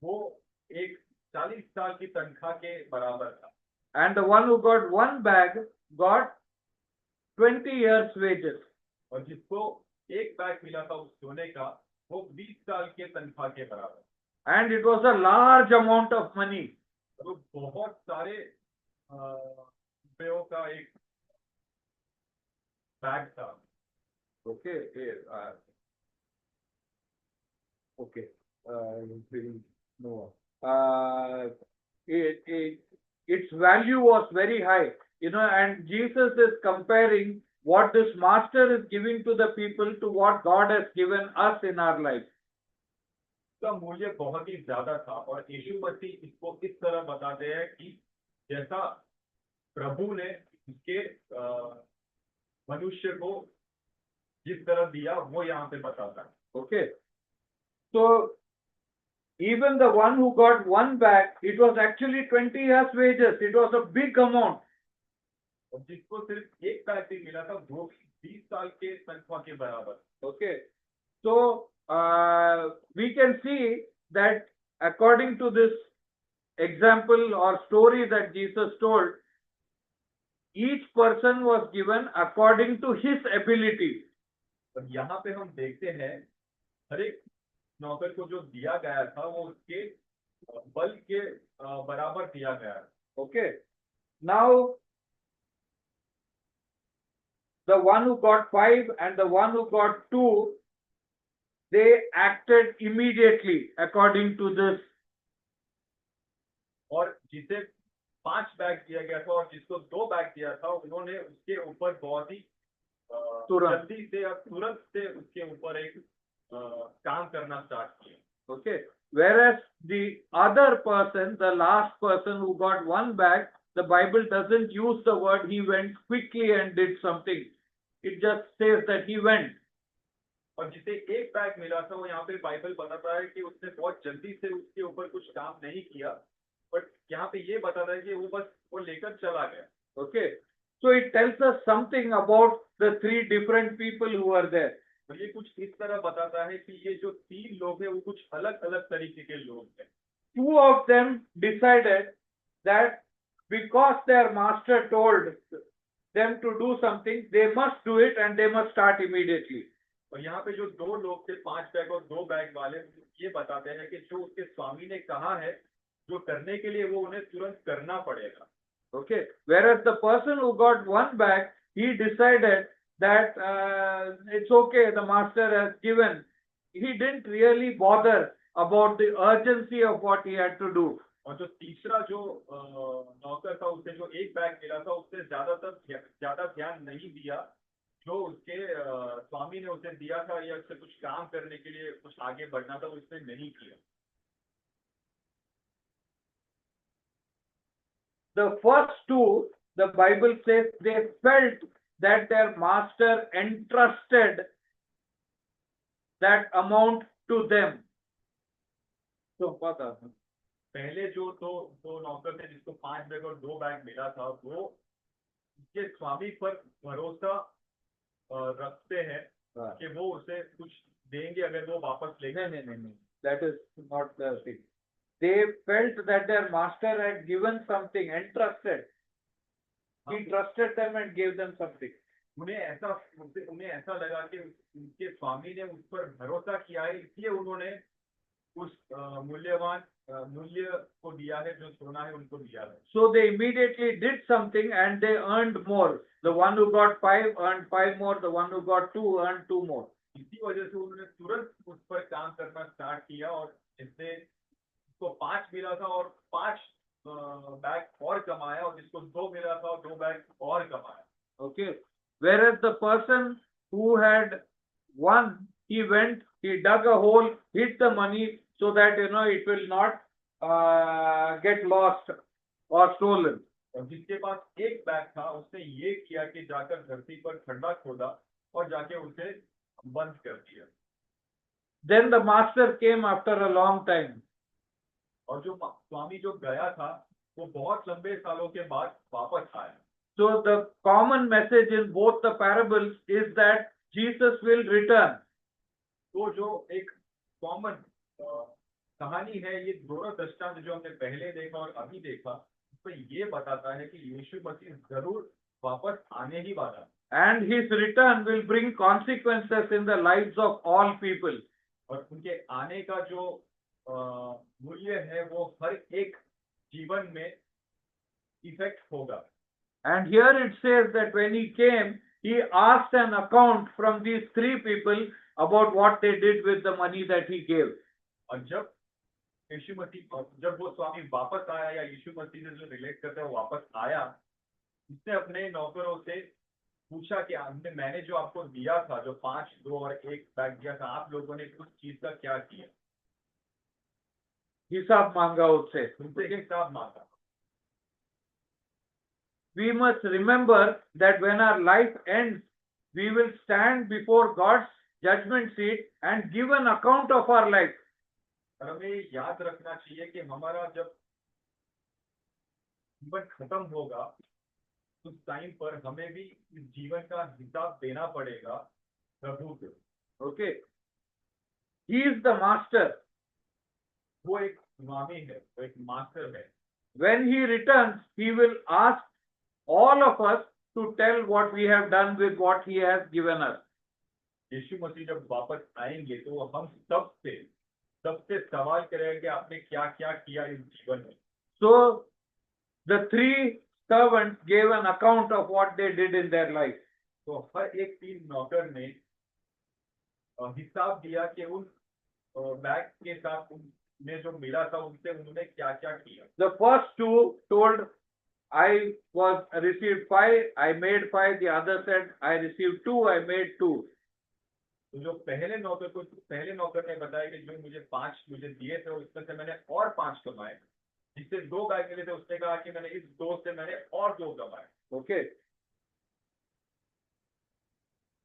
वो एक 40 साल की तनख्वाह के बराबर था। And the one who got 1 bag got 20 years wages. और जिसको 1 बैग मिला था उस सोने का, वो 20 साल के तनख्वाह के बराबर। And it was a large amount of money. तो बहुत सारे रुपयों का एक बैग था। Okay, okay. No. Its value was very high, and Jesus is comparing what this master is giving to the people to what God has given us in our life. का मूल्य बहुत ही ज्यादा था और यीशु मसीह इसको इस तरह बताते हैं कि जैसा प्रभु ने उसके मनुष्य को जिस तरह दिया, वो यहाँ पे बताता है। Okay, so even the one who got 1 bag, it was actually 20 years wages. It was a big amount. और जिसको सिर्फ 1 बैग भी मिला था, वो 20 साल के तनख्वाह के बराबर। Okay, so we can see that according to this example or story that Jesus told, each person was given according to his ability. और यहाँ पे हम देखते हैं हर एक नौकर को जो दिया गया था वो उसके बल के बराबर दिया गया है। Okay. Now, the one who got 5 and the one who got 2, they acted immediately according to this. और जिसे 5 बैग दिया गया था और जिसको 2 बैग दिया था, उन्होंने उसके ऊपर बहुत ही तुरंत। जल्दी से और तुरंत से उसके ऊपर एक काम करना स्टार्ट किया। Okay. Whereas the other person, the last person who got 1 bag, the Bible doesn't use the word he went quickly and did something. It just says that he went. और जिसे 1 बैग मिला था, वो यहाँ पे Bible बताता है कि उसने बहुत जल्दी से उसके ऊपर कुछ काम नहीं किया, बट यहाँ पे ये बताता है कि वो बस वो लेकर चला गया। Okay. So it tells us something about the 3 different people who were there. तो ये कुछ इस तरह बताता है कि ये जो 3 लोग हैं, वो कुछ अलग अलग तरीके के लोग हैं। 2 of them decided that because their master told them to do something, they must do it and they must start immediately. और यहाँ पे जो 2 लोग थे, 5 बैग और 2 बैग वाले, ये बताते हैं कि जो उसके स्वामी ने कहा है, जो करने के लिए वो उन्हें तुरंत करना पड़ेगा। Okay. Whereas the person who got 1 bag, he decided that it's okay, the master has given. He didn't really bother about the urgency of what he had to do. और जो तीसरा जो नौकर था, उसे जो 1 बैग मिला था, उससे ज्यादा ध्यान नहीं दिया जो उसके स्वामी ने उसे दिया था, या उससे कुछ काम करने के लिए कुछ आगे बढ़ना था, वो उसने नहीं किया। The first 2, the Bible says they felt that their master entrusted that amount to them. So, pata. पहले जो दो नौकर थे, जिसको 5 बैग और 2 बैग मिला था, वो उसके स्वामी पर भरोसा रखते हैं कि वो उसे कुछ देंगे अगर वो वापस लेंगे। No. That is not the thing. They felt that their master had given something, entrusted. He trusted them and gave them something. उन्हें ऐसा लगा कि उनके स्वामी ने उस पर भरोसा किया है, इसलिए उन्होंने उस मूल्य को दिया है, जो सोना है उनको दिया है। So they immediately did something and they earned more. The one who got 5 earned 5 more. The one who got 2 earned 2 more. इसी वजह से उन्होंने तुरंत उस पर काम करना स्टार्ट किया, और इससे उसको 5 मिला था और 5 बैग और कमाया, और जिसको 2 मिला था और 2 बैग और कमाया। Okay. Whereas the person who had 1, he went, he dug a hole, hid the money so that it will not get lost or stolen. और जिसके पास 1 बैग था, उसने ये किया कि जाकर धरती पर खड्डा खोदा और जाके उसे बंद कर दिया। Then the master came after a long time. और जो स्वामी जो गया था, वो बहुत लंबे सालों के बाद वापस आया। So the common message in both the parables is that Jesus will return. तो जो एक कॉमन कहानी है, ये दोनों दृष्टांत जो हमने पहले देखा और अभी देखा, उसमें ये बताता है कि यीशु मसीह जरूर वापस आने ही वाला है। And his return will bring consequences in the lives of all people. और उनके आने का जो मूल्य है, वो हर एक जीवन में इफेक्ट होगा। And here it says that when he came, he asked an account from these 3 people about what they did with the money that he gave. और जब वो स्वामी वापस आया, या यीशु मसीह से जो रिलेट करता है वो वापस आया, उसने अपने नौकरों से पूछा कि मैंने जो आपको दिया था, जो 5, 2 और 1 बैग दिया था, आप लोगों ने उस चीज का क्या किया? हिसाब मांगा उससे। उनसे हिसाब मांगा। We must remember that when our life ends, we will stand before God's judgment seat and give an account of our life. हमें याद रखना चाहिए कि हमारा जब जीवन खत्म होगा, उस टाइम पर हमें भी इस जीवन का हिसाब देना पड़ेगा प्रभु को। Okay. He is the master. वो एक स्वामी है, वो एक मास्टर है। When he returns, he will ask all of us to tell what we have done with what he has given us. यीशु मसीह जब वापस आएंगे, तो वो हम सब से सबसे सवाल करेगा कि आपने क्या क्या किया इस जीवन में। So the three servants gave an account of what they did in their life. तो हर एक 3 नौकर ने हिसाब दिया कि उन बैग के साथ उन्हें जो मिला था उनसे उन्होंने क्या क्या किया। The first two told, I was received 5, I made 5. The other said, I received 2, I made 2. तो जो पहले नौकर ने बताया कि जो मुझे 5 मुझे दिए थे उसमें से मैंने और 5 कमाए। जिससे 2 बैग मिले थे उसने कहा कि मैंने इस 2 से मैंने और 2 कमाए। Okay.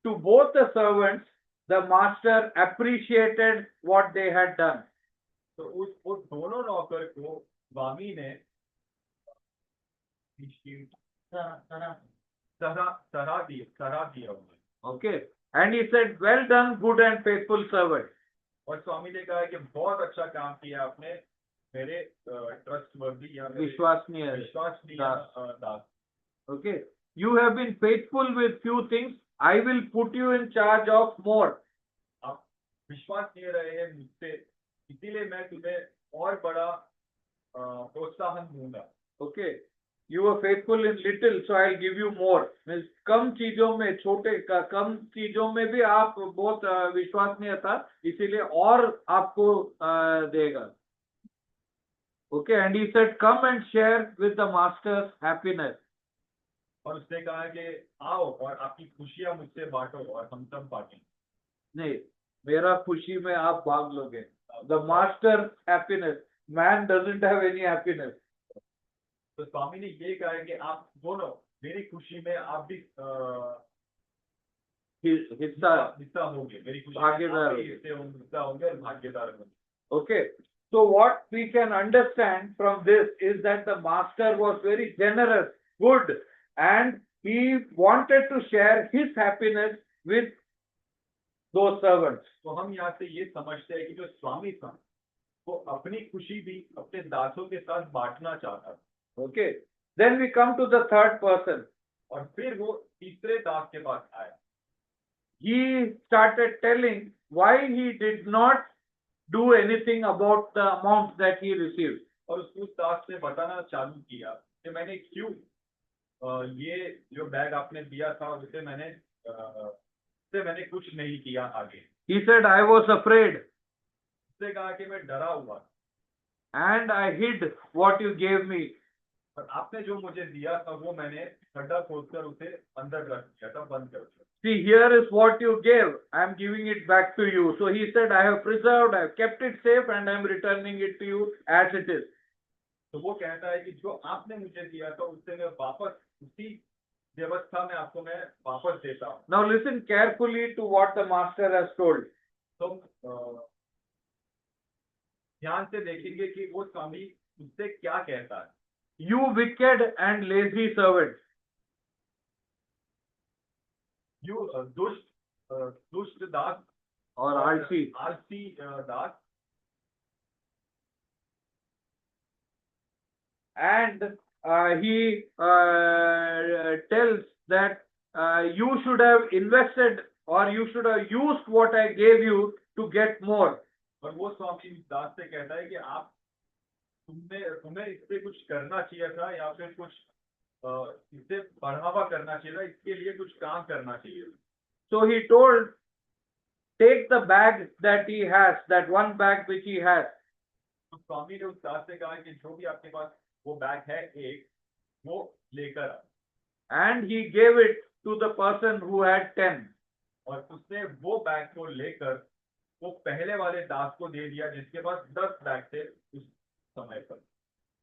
To both the servants, the master appreciated what they had done. तो उस दोनों नौकर को स्वामी ने सराह दिया उन्हें। Okay. And he said, well done, good and faithful servant. और स्वामी ने कहा कि बहुत अच्छा काम किया आपने मेरे ट्रस्टवर्दी या मेरे विश्वसनीय विश्वसनीय दास। Okay. You have been faithful with few things. I will put you in charge of more. आप विश्वसनीय रहे हैं मुझसे, इसीलिए मैं तुम्हें और बड़ा प्रोत्साहन दूंगा। Okay. You were faithful in little, so I'll give you more. Means कम चीजों में कम चीजों में भी आप बहुत विश्वसनीय था, इसीलिए और आपको देगा. Okay. And he said, come and share with the master's happiness. और उसने कहा कि आओ और आपकी खुशियां मुझसे बांटो और हम सब बांटें। नहीं, मेरा खुशी में आप भाग लोगे. The master's happiness. Man doesn't have any happiness. तो स्वामी ने ये कहा है कि आप दोनों मेरी खुशी में आप भी हिस्सा होंगे, मेरी खुशी भागीदार हिस्सा होंगे और भागीदार होंगे। Okay. So what we can understand from this is that the master was very generous, good, and he wanted to share his happiness with those servants. तो हम यहाँ से ये समझते हैं कि जो स्वामी था वो अपनी खुशी भी अपने दासों के साथ बांटना चाहता था। Okay. Then we come to the third person. और फिर वो तीसरे दास के पास आया। He started telling why he did not do anything about the amount that he received. और उस दास ने बताना चालू किया कि मैंने क्यों ये जो बैग आपने दिया था उससे मैंने कुछ नहीं किया आगे। He said, I was afraid उसने कहा कि मैं डरा हुआ and I hid what you gave me. और आपने जो मुझे दिया था वो मैंने खड्डा खोदकर उसे अंदर रख दिया था, बंद कर दिया। See, here is what you gave. I am giving it back to you. So he said, I have preserved, I have kept it safe, and I am returning it to you as it is. तो वो कहता है कि जो आपने मुझे दिया था उससे मैं वापस उसी व्यवस्था में आपको मैं वापस देता हूँ। Now listen carefully to what the master has told. तो ध्यान से देखेंगे कि वो स्वामी उससे क्या कहता है। You wicked and lazy servant. You दुष्ट दास और आलसी दास। And he tells that you should have invested or you should have used what I gave you to get more. और वो स्वामी दास से कहता है कि आप तुम्हें इससे कुछ करना चाहिए था या फिर कुछ इसे बढ़ावा करना चाहिए था, इसके लिए कुछ काम करना चाहिए। So he told, take the bag that he has, that one bag which he has. तो स्वामी ने उस दास से कहा कि जो भी आपके पास वो बैग है एक, वो लेकर आ। And he gave it to the person who had 10. और उसने वो बैग को लेकर वो पहले वाले दास को दे दिया जिसके पास 10 बैग थे उस समय पर।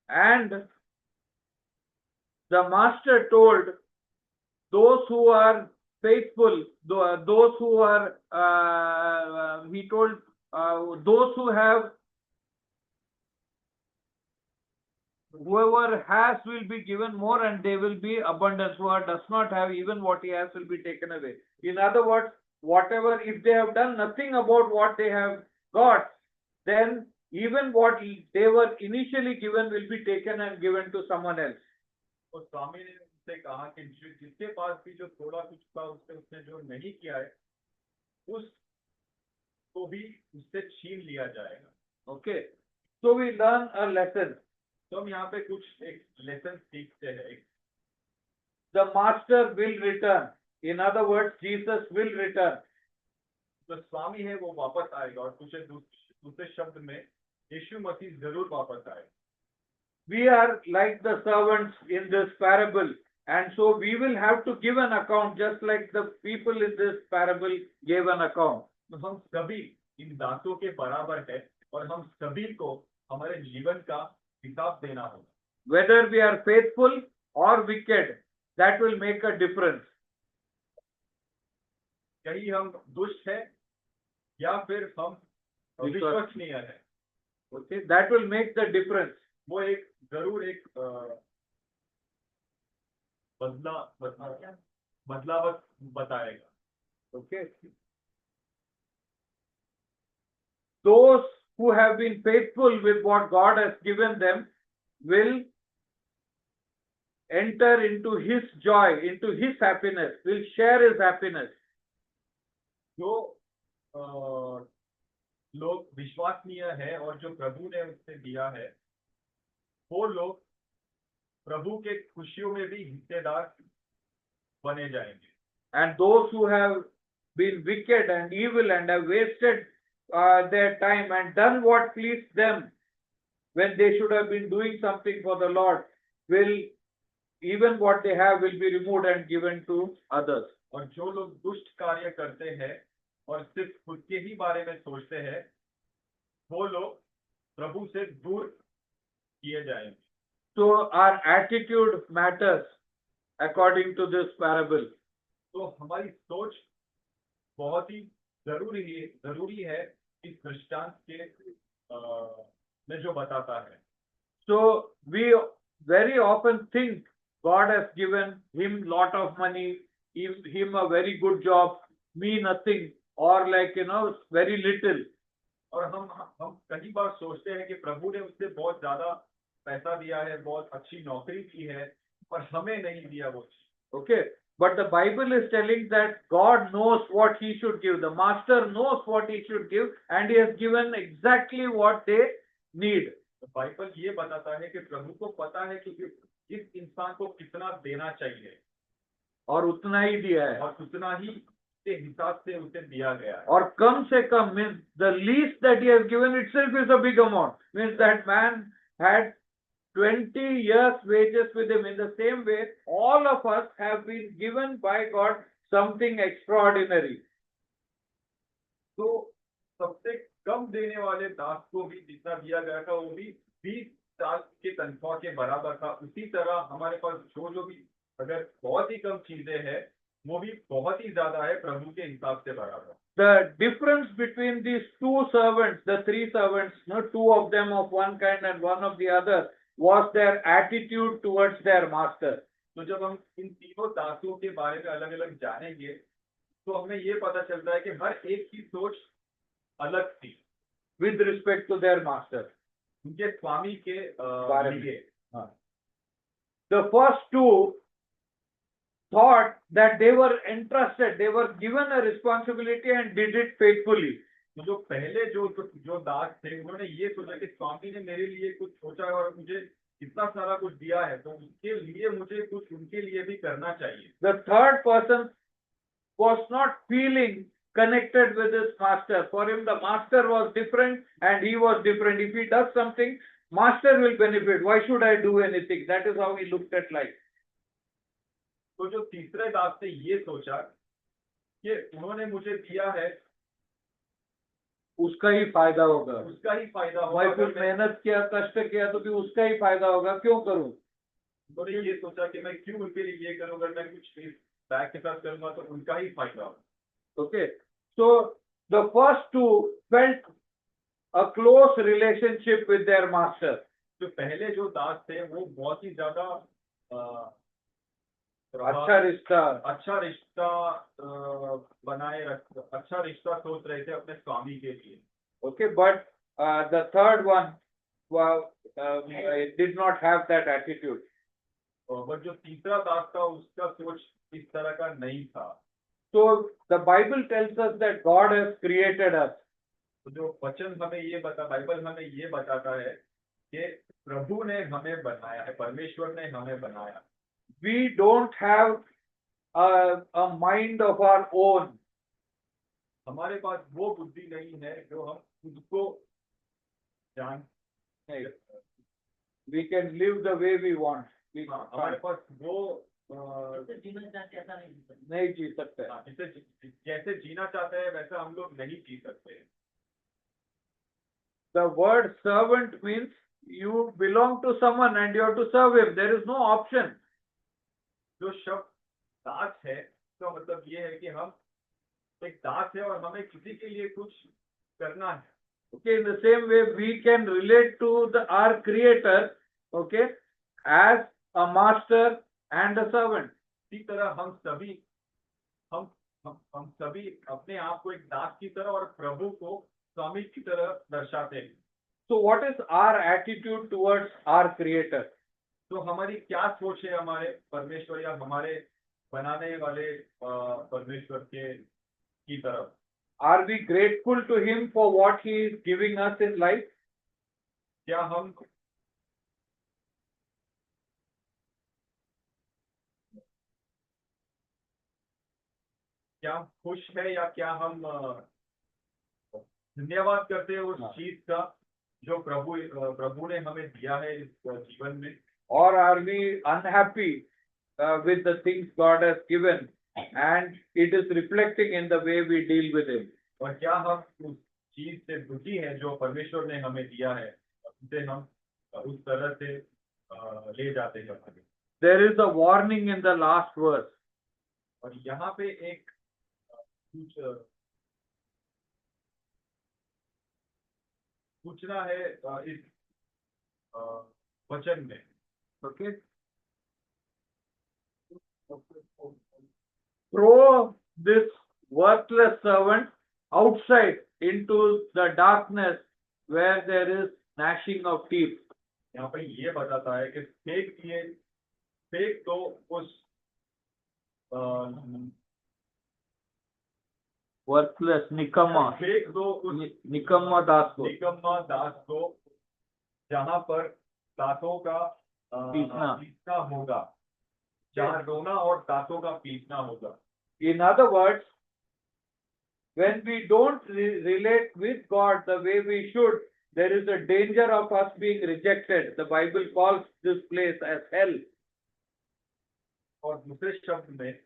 And the master told those who are faithful, those who are, he told those who have, whoever has will be given more and they will be abundance. Whoever does not have, even what he has will be taken away. In other words, whatever, if they have done nothing about what they have got, then even what they were initially given will be taken and given to someone else. तो स्वामी ने उससे कहा कि जिसके पास भी जो थोड़ा कुछ था उसने जो नहीं किया है उसको भी उससे छीन लिया जाएगा। Okay, so we learn a lesson. तो हम यहाँ पे कुछ एक लेसन सीखते हैं. The master will return. In other words, Jesus will return. जो स्वामी है वो वापस आएगा, और दूसरे शब्द में यीशु मसीह जरूर वापस आएगा. We are like the servants in this parable, and so we will have to give an account just like the people in this parable gave an account. तो हम सभी इन दासों के बराबर है, और हम सभी को हमारे जीवन का हिसाब देना होगा. Whether we are faithful or wicked, that will make a difference. कहीं हम दुष्ट है या फिर हम विश्वसनीय है, Okay, that will make the difference. वो एक जरूर एक बदलाव बताएगा. Okay. Those who have been faithful with what God has given them will enter into His joy, into His happiness, will share His happiness. जो लोग विश्वसनीय है और जो प्रभु ने उससे दिया है, वो लोग प्रभु के खुशियों में भी हिस्सेदार बने जाएंगे. And those who have been wicked and evil and have wasted their time and done what pleased them when they should have been doing something for the Lord, will, even what they have will be removed and given to others. और जो लोग दुष्ट कार्य करते हैं और सिर्फ खुद के ही बारे में सोचते हैं, वो लोग प्रभु से दूर किए जाएंगे. So our attitude matters according to this parable. तो हमारी सोच बहुत ही जरूरी है इस दृष्टांत के में जो बताता है. So we very often think God has given him lot of money, him a very good job, me nothing, or like very little. और हम कई बार सोचते हैं कि प्रभु ने उससे बहुत ज्यादा पैसा दिया है, बहुत अच्छी नौकरी की है, और हमें नहीं दिया वो. Okay, but the Bible is telling that God knows what he should give. The master knows what he should give, and he has given exactly what they need. Bible ये बताता है कि प्रभु को पता है कि इस इंसान को कितना देना चाहिए, और उतना ही दिया है. और उतना ही के हिसाब से उसे दिया गया है. और कम से कम means the least that he has given itself is a big amount. Means that man had 20 years wages with him. In the same way, all of us have been given by God something extraordinary. तो सबसे कम देने वाले दास को भी जितना दिया गया था, वो भी 20 साल के तनख्वाह के बराबर था. उसी तरह हमारे पास जो भी अगर बहुत ही कम चीजें हैं, वो भी बहुत ही ज्यादा है प्रभु के हिसाब से बराबर. The difference between these two servants, the three servants, two of them of one kind and one of the other, was their attitude towards their master. तो जब हम इन तीनों दासों के बारे में अलग अलग जानेंगे, तो हमें ये पता चलता है कि हर एक की सोच अलग थी with respect to their master. उनके स्वामी के बारे में. लिए. The first two thought that they were entrusted, they were given a responsibility and did it faithfully. तो जो पहले जो दास थे, उन्होंने ये सोचा कि स्वामी ने मेरे लिए कुछ सोचा है और मुझे इतना सारा कुछ दिया है, तो उसके लिए मुझे कुछ उनके लिए भी करना चाहिए. The third person was not feeling connected with his master. For him, the master was different and he was different. If he does something, master will benefit. Why should I do anything? That is how he looked at life. तो जो तीसरे दास ने ये सोचा कि उन्होंने मुझे दिया है, उसका ही फायदा होगा. उसका ही फायदा भाई होगा. कुछ मेहनत किया, कष्ट किया, तो कि उसका ही फायदा होगा, क्यों करूं? उन्होंने ये सोचा कि मैं क्यों उनके लिए ये करूं, अगर मैं कुछ बैग के साथ करूंगा तो उनका ही फायदा होगा. Okay, so the first two felt a close relationship with their master. जो पहले जो दास थे, वो बहुत ही ज्यादा अच्छा रिश्ता बनाए रख, अच्छा रिश्ता सोच रहे थे अपने स्वामी के लिए. Okay, but the third one did not have that attitude. But जो तीसरा दास था, उसका सोच इस तरह का नहीं था. So the Bible tells us that God has created us. तो जो वचन हमें ये बाइबल हमें ये बताता है कि प्रभु ने हमें बनाया है, परमेश्वर ने हमें बनाया। We don't have a mind of our own. हमारे पास वो बुद्धि नहीं है जो हम खुद को जान, We can live the way we want. We हमारे पास वो जैसे जीना चाहते ऐसा नहीं जी सकते। नहीं जी सकते। जिसे जैसे जीना चाहते हैं वैसा हम लोग नहीं जी सकते। The word servant means you belong to someone and you have to serve him. There is no option. जो शब्द दास है तो मतलब ये है कि हम एक दास है और हमें किसी के लिए कुछ करना है। Okay, in the same way we can relate to our creator, okay, as a master and a servant. इसी तरह हम सभी अपने आप को एक दास की तरह और प्रभु को स्वामी की तरह दर्शाते हैं। So what is our attitude towards our creator? तो हमारी क्या सोच है हमारे परमेश्वर या हमारे बनाने वाले परमेश्वर के की तरफ? Are we grateful to him for what he is giving us in life? क्या हम खुश है या क्या हम धन्यवाद करते हैं उस चीज का जो प्रभु ने हमें दिया है इस जीवन में? Or are we unhappy with the things God has given and it is reflecting in the way we deal with him? और क्या हम उस चीज से दुखी है जो परमेश्वर ने हमें दिया है, उसे हम उस तरह से ले जाते हैं? There is a warning in the last verse. और यहाँ पे एक सूचना है इस वचन में। Okay. Throw this worthless servant outside into the darkness where there is gnashing of teeth. यहाँ पे ये बताता है कि फेंक दो उस Worthless, निकम्मा, फेंक दो उस निकम्मा दास को, निकम्मा दास को जहाँ पर दांतों का पीसना होगा, जहाँ रोना और दांतों का पीसना होगा। In other words, when we don't relate with God the way we should, there is a danger of us being rejected. The Bible calls this place as hell. और दूसरे शब्द में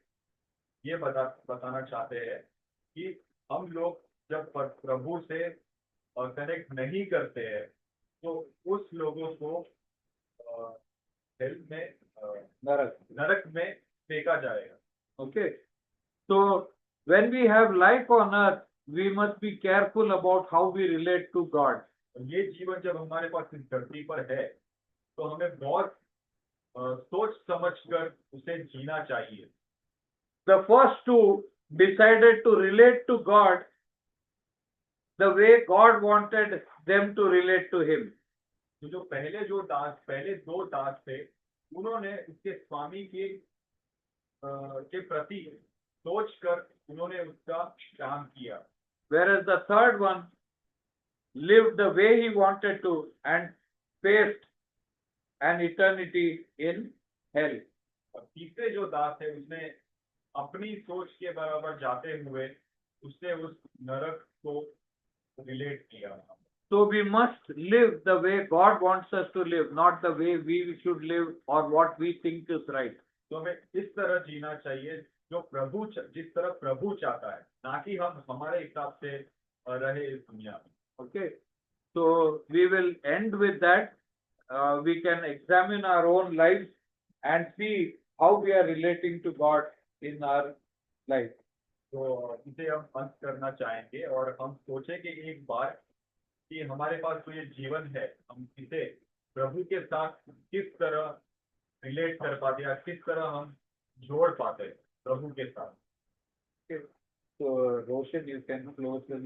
ये बताना चाहते हैं कि हम लोग जब प्रभु से कनेक्ट नहीं करते हैं तो उस लोगों को हेल में नरक में फेंका जाएगा। Okay, so when we have life on earth, we must be careful about how we relate to God. ये जीवन जब हमारे पास इस धरती पर है तो हमें बहुत सोच समझ कर उसे जीना चाहिए। The first two decided to relate to God the way God wanted them to relate to him. तो जो पहले दो दास थे उन्होंने उसके स्वामी के प्रति सोचकर उन्होंने उसका काम किया। Whereas the third one lived the way he wanted to and faced an eternity in hell. और तीसरे जो दास है उसने अपनी सोच के बराबर जाते हुए उसने उस नरक को रिलेट किया। So we must live the way God wants us to live, not the way we should live or what we think is right. तो हमें इस तरह जीना चाहिए जो जिस तरह प्रभु चाहता है, ना कि हम हमारे हिसाब से रहे इस दुनिया में। Okay, so we will end with that. We can examine our own lives and see how we are relating to God in our life. तो इसे हम अंत करना चाहेंगे और हम सोचें कि एक बार कि हमारे पास जो ये जीवन है हम इसे प्रभु के साथ किस तरह रिलेट कर पाते हैं, किस तरह हम जोड़ पाते हैं प्रभु के साथ। So Roshan, you can close the